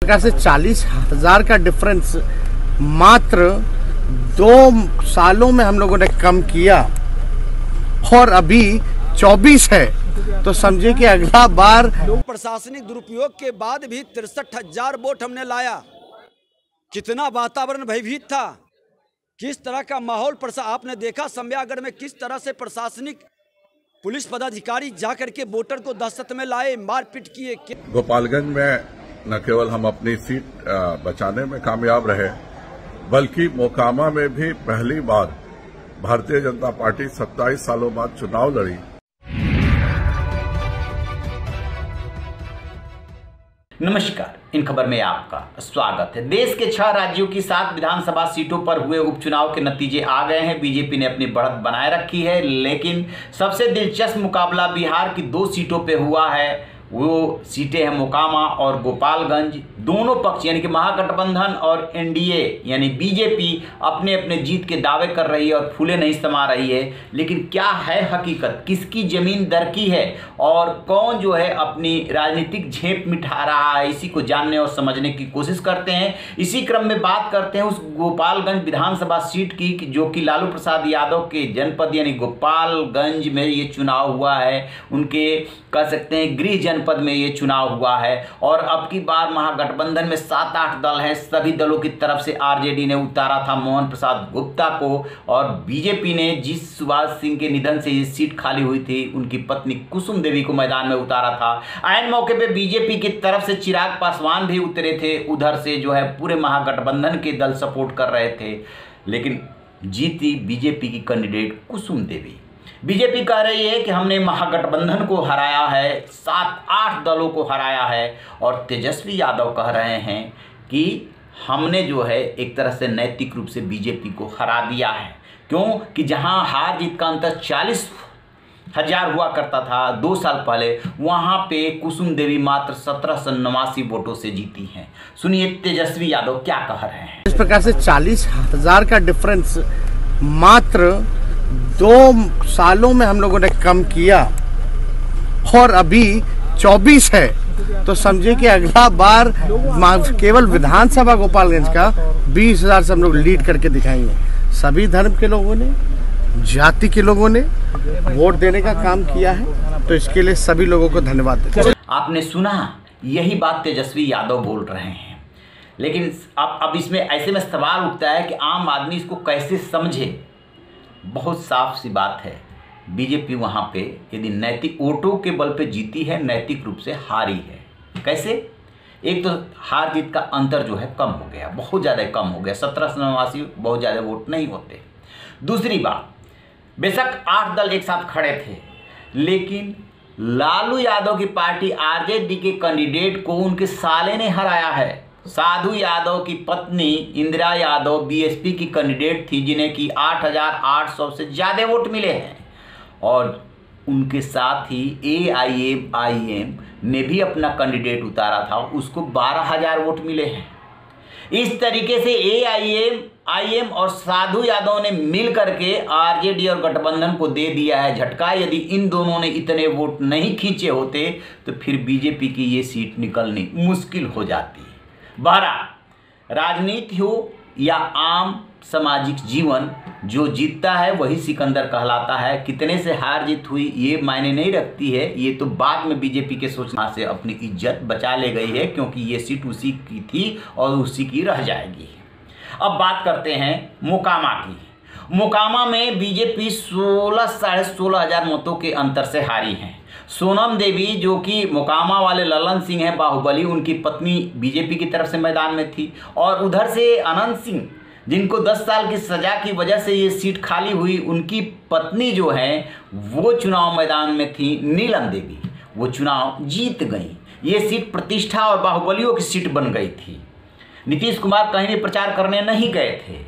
प्रकार से 40,000 का डिफरेंस मात्र 2 सालों में हम लोगों ने कम किया और अभी 24 है, तो समझिए कि अगला बार प्रशासनिक दुरुपयोग के बाद भी 63,000 वोट हमने लाया। कितना वातावरण भयभीत था, किस तरह का माहौल आपने देखा समयागढ़ में, किस तरह से प्रशासनिक पुलिस पदाधिकारी जाकर के वोटर को दहशत में लाए, मारपीट किए। गोपालगंज में न केवल हम अपनी सीट बचाने में कामयाब रहे, बल्कि मोकामा में भी पहली बार भारतीय जनता पार्टी 27 सालों बाद चुनाव लड़ी। नमस्कार, इन खबर में आपका स्वागत है। देश के 6 राज्यों की 7 विधानसभा सीटों पर हुए उपचुनाव के नतीजे आ गए हैं। बीजेपी ने अपनी बढ़त बनाए रखी है, लेकिन सबसे दिलचस्प मुकाबला बिहार की 2 सीटों पे हुआ है। वो सीटें हैं मोकामा और गोपालगंज। दोनों पक्ष यानी कि महागठबंधन और एनडीए यानी बीजेपी अपने अपने जीत के दावे कर रही है और फूले नहीं समा रही है। लेकिन क्या है हकीकत, किसकी जमीन दरकी है और कौन जो है अपनी राजनीतिक झेप मिठा रहा है, इसी को जानने और समझने की कोशिश करते हैं। इसी क्रम में बात करते हैं उस गोपालगंज विधानसभा सीट की, जो कि लालू प्रसाद यादव के जनपद यानी गोपालगंज में ये चुनाव हुआ है। उनके कह सकते हैं गृह जनपद में ये चुनाव हुआ है। और अब की बार महागठबंधन में 7-8 दल हैं। सभी दलों की तरफ से आरजेडी ने उतारा था मोहन प्रसाद गुप्ता को, और बीजेपी ने जिस सुभाष सिंह के निधन से ये सीट खाली हुई थी, उनकी पत्नी कुसुम देवी को मैदान में उतारा था। ऐन मौके पे बीजेपी की तरफ से चिराग पासवान भी उतरे थे। उधर से जो है पूरे महागठबंधन के दल सपोर्ट कर रहे थे, लेकिन जीती बीजेपी की कैंडिडेट कुसुम देवी। बीजेपी कह रही है कि हमने महागठबंधन को हराया है, 7-8 दलों को हराया है, और तेजस्वी यादव कह रहे हैं कि हमने जो है एक तरह से नैतिक रूप से बीजेपी को हरा दिया है। क्यों कि जहां हार जीत का अंतर 40,000 हुआ करता था 2 साल पहले, वहां पे कुसुम देवी मात्र 1789 वोटों से जीती हैं। सुनिए तेजस्वी यादव क्या कह रहे हैं। इस प्रकार से 40,000 का डिफरेंस मात्र 2 सालों में हम लोगों ने कम किया और अभी 24 है, तो समझिए कि अगला बार केवल विधानसभा गोपालगंज का 20,000 से हम लोग लीड करके दिखाएंगे। सभी धर्म के लोगों ने, जाति के लोगों ने वोट देने का काम किया है, तो इसके लिए सभी लोगों को धन्यवाद देते हैं। आपने सुना, यही बात तेजस्वी यादव बोल रहे हैं। लेकिन अब इसमें ऐसे में सवाल उठता है कि आम आदमी इसको कैसे समझे। बहुत साफ सी बात है, बीजेपी वहाँ पे यदि नैतिक वोटों के बल पे जीती है, नैतिक रूप से हारी है। कैसे? एक तो हार जीत का अंतर जो है कम हो गया, बहुत ज़्यादा कम हो गया। 1789 बहुत ज़्यादा वोट नहीं होते। दूसरी बात, बेशक 8 दल एक साथ खड़े थे, लेकिन लालू यादव की पार्टी आरजेडी के कैंडिडेट को उनके साले ने हराया है। साधु यादव की पत्नी इंदिरा यादव बीएसपी की कैंडिडेट थी, जिन्हें कि 8,800 से ज़्यादा वोट मिले हैं, और उनके साथ ही एआईएम ने भी अपना कैंडिडेट उतारा था, उसको 12,000 वोट मिले हैं। इस तरीके से एआईएम और साधु यादव ने मिल करके आरजेडी और गठबंधन को दे दिया है झटका। यदि इन दोनों ने इतने वोट नहीं खींचे होते तो फिर बीजेपी की ये सीट निकलनी मुश्किल हो जाती। बहरहाल राजनीति हो या आम सामाजिक जीवन, जो जीतता है वही सिकंदर कहलाता है। कितने से हार जीत हुई ये मायने नहीं रखती है, ये तो बाद में बीजेपी के सोचना से अपनी इज्जत बचा ले गई है, क्योंकि ये सीट उसी की थी और उसी की रह जाएगी। अब बात करते हैं मोकामा की। मोकामा में बीजेपी 16,500 मतों के अंतर से हारी हैं। सोनम देवी, जो कि मोकामा वाले ललन सिंह हैं बाहुबली, उनकी पत्नी बीजेपी की तरफ से मैदान में थी, और उधर से अनंत सिंह, जिनको 10 साल की सजा की वजह से ये सीट खाली हुई, उनकी पत्नी जो है वो चुनाव मैदान में थी नीलम देवी। वो चुनाव जीत गई। ये सीट प्रतिष्ठा और बाहुबलियों की सीट बन गई थी। नीतीश कुमार कहीं भी प्रचार करने नहीं गए थे।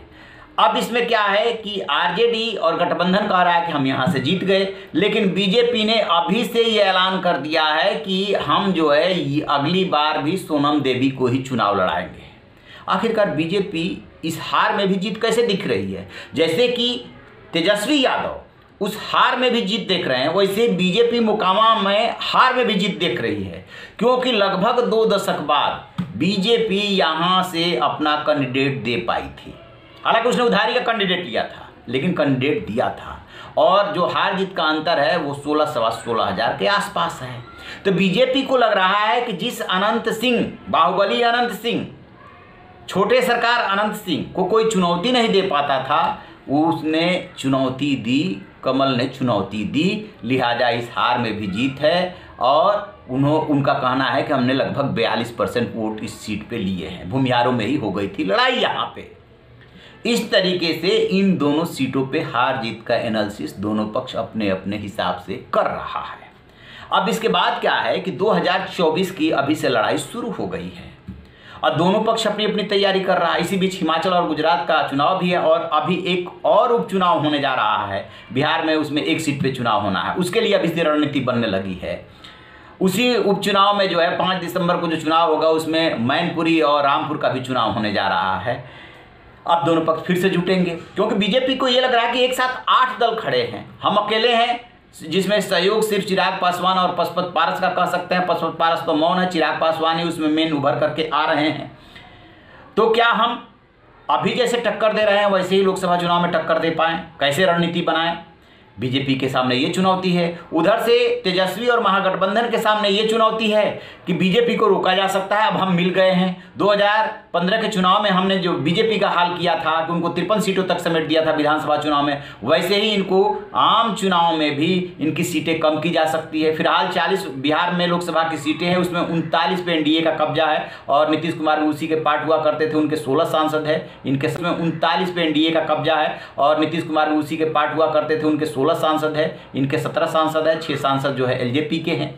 अब इसमें क्या है कि आरजेडी और गठबंधन कह रहा है कि हम यहाँ से जीत गए, लेकिन बीजेपी ने अभी से ये ऐलान कर दिया है कि हम जो है अगली बार भी सोनम देवी को ही चुनाव लड़ाएंगे। आखिरकार बीजेपी इस हार में भी जीत कैसे दिख रही है? जैसे कि तेजस्वी यादव उस हार में भी जीत देख रहे हैं, वैसे बीजेपी मोकामा में हार में भी जीत देख रही है, क्योंकि लगभग 2 दशक बाद बीजेपी यहाँ से अपना कैंडिडेट दे पाई थी। हालांकि उसने उधारी का कैंडिडेट लिया था, लेकिन कैंडिडेट दिया था, और जो हार जीत का अंतर है वो 16-16,000 के आसपास है। तो बीजेपी को लग रहा है कि जिस अनंत सिंह, बाहुबली अनंत सिंह, छोटे सरकार अनंत सिंह को कोई चुनौती नहीं दे पाता था, उसने चुनौती दी, कमल ने चुनौती दी, लिहाजा इस हार में भी जीत है। और उनका कहना है कि हमने लगभग 42% वोट इस सीट पे लिए हैं, भूमिहारों में ही हो गई थी लड़ाई यहाँ पे। इस तरीके से इन दोनों सीटों पे हार जीत का एनालिसिस दोनों पक्ष अपने अपने हिसाब से कर रहा है। अब इसके बाद क्या है कि 2024 की अभी से लड़ाई शुरू हो गई है और दोनों पक्ष अपनी अपनी तैयारी कर रहा है। इसी बीच हिमाचल और गुजरात का चुनाव भी है और अभी एक और उपचुनाव होने जा रहा है बिहार में, उसमें एक सीट पे चुनाव होना है, उसके लिए अभी से रणनीति बनने लगी है। उसी उपचुनाव में जो है 5 दिसंबर को जो चुनाव होगा उसमें मैनपुरी और रामपुर का भी चुनाव होने जा रहा है। अब दोनों पक्ष फिर से जुटेंगे, क्योंकि बीजेपी को ये लग रहा है कि एक साथ 8 दल खड़े हैं, हम अकेले हैं, जिसमें सहयोग सिर्फ चिराग पासवान और पशुपत पारस का कह सकते हैं। पशुपत पारस तो मौन है, चिराग पासवान ही उसमें मेन उभर करके आ रहे हैं। तो क्या हम अभी जैसे टक्कर दे रहे हैं वैसे ही लोकसभा चुनाव में टक्कर दे पाएं? कैसे रणनीति बनाएं? बीजेपी के सामने ये चुनौती है। उधर से तेजस्वी और महागठबंधन के सामने ये चुनौती है कि बीजेपी को रोका जा सकता है। अब हम मिल गए हैं। 2015 के चुनाव में हमने जो बीजेपी का हाल किया था कि उनको 53 सीटों तक समेट दिया था विधानसभा चुनाव में, वैसे ही इनको आम चुनाव में भी इनकी सीटें कम की जा सकती है। फिलहाल 40 बिहार में लोकसभा की सीटें हैं, उसमें 39 पे एनडीए का कब्जा है और नीतीश कुमार भी उसी के पार्ट हुआ करते थे, उनके 16 सांसद है। इनके 39 पे एनडीए का कब्जा है और नीतीश कुमार भी उसी के पार्ट हुआ करते थे, उनके 16 सांसद है। इनके 17 सांसद है, 6 सांसद जो है एलजेपी के हैं।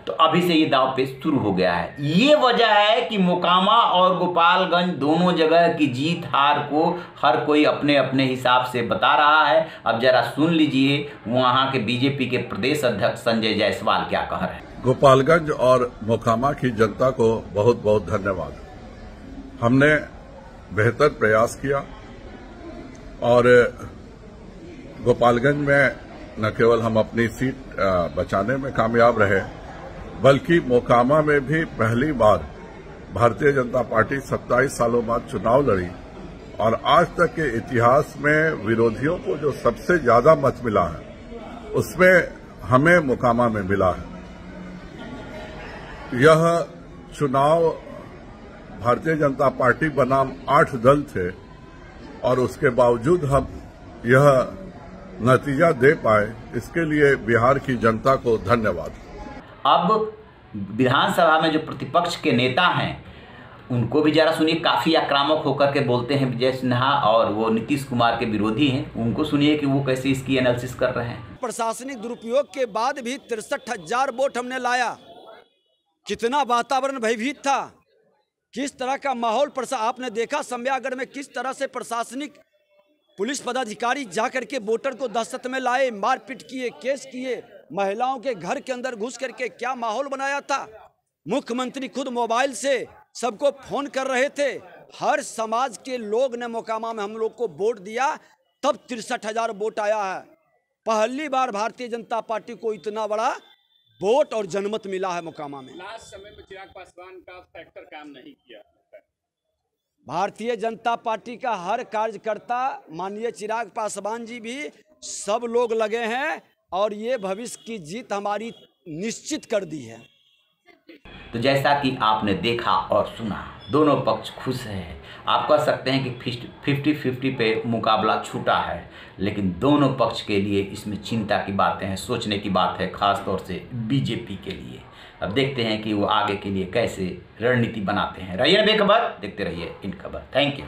तो अभी से ये दांव पेच शुरू हो गया है। ये वजह है कि मोकामा और गोपालगंज दोनों जगह की जीत हार को हर कोई अपने अपने हिसाब से बता रहा है। अब जरा सुन लीजिए वहां के बीजेपी के प्रदेश अध्यक्ष संजय जायसवाल क्या कह रहे हैं। गोपालगंज और मोकामा की जनता को बहुत बहुत धन्यवाद। हमने बेहतर प्रयास किया और गोपालगंज में न केवल हम अपनी सीट बचाने में कामयाब रहे, बल्कि मोकामा में भी पहली बार भारतीय जनता पार्टी 27 सालों बाद चुनाव लड़ी और आज तक के इतिहास में विरोधियों को जो सबसे ज्यादा मत मिला है उसमें हमें मोकामा में मिला है। यह चुनाव भारतीय जनता पार्टी बनाम 8 दल थे और उसके बावजूद हम यह नतीजा दे पाए, इसके लिए बिहार की जनता को धन्यवाद। अब विधानसभा में जो प्रतिपक्ष के नेता हैं उनको भी जरा सुनिए, काफी आक्रामक होकर के बोलते हैं विजय सिन्हा, और वो नीतीश कुमार के विरोधी हैं, उनको सुनिए कि वो कैसे इसकी एनालिसिस कर रहे हैं। प्रशासनिक दुरुपयोग के बाद भी 63,000 वोट हमने लाया। कितना वातावरण भयभीत था, किस तरह का माहौल आपने देखा समयागढ़ में, किस तरह से प्रशासनिक पुलिस पदाधिकारी जाकर के वोटर को दहशत में लाए, मारपीट किए, केस किए, महिलाओं के घर के अंदर घुस करके क्या माहौल बनाया था। मुख्यमंत्री खुद मोबाइल से सबको फोन कर रहे थे। हर समाज के लोग ने मोकामा में हम लोग को वोट दिया, तब 63,000 वोट आया है। पहली बार भारतीय जनता पार्टी को इतना बड़ा वोट और जनमत मिला है मोकामा में। लास्ट समय में चिराग पासवान का फैक्टर काम नहीं किया। भारतीय जनता पार्टी का हर कार्यकर्ता, माननीय चिराग पासवान जी भी, सब लोग लगे हैं और ये भविष्य की जीत हमारी निश्चित कर दी है। तो जैसा कि आपने देखा और सुना, दोनों पक्ष खुश हैं। आप कह सकते हैं कि 50-50 पे मुकाबला छूटा है, लेकिन दोनों पक्ष के लिए इसमें चिंता की बातें हैं, सोचने की बात है, खास तौर से बीजेपी के लिए। अब देखते हैं कि वो आगे के लिए कैसे रणनीति बनाते हैं। रहिए बेखबर, देखते रहिए इन खबर। Thank you.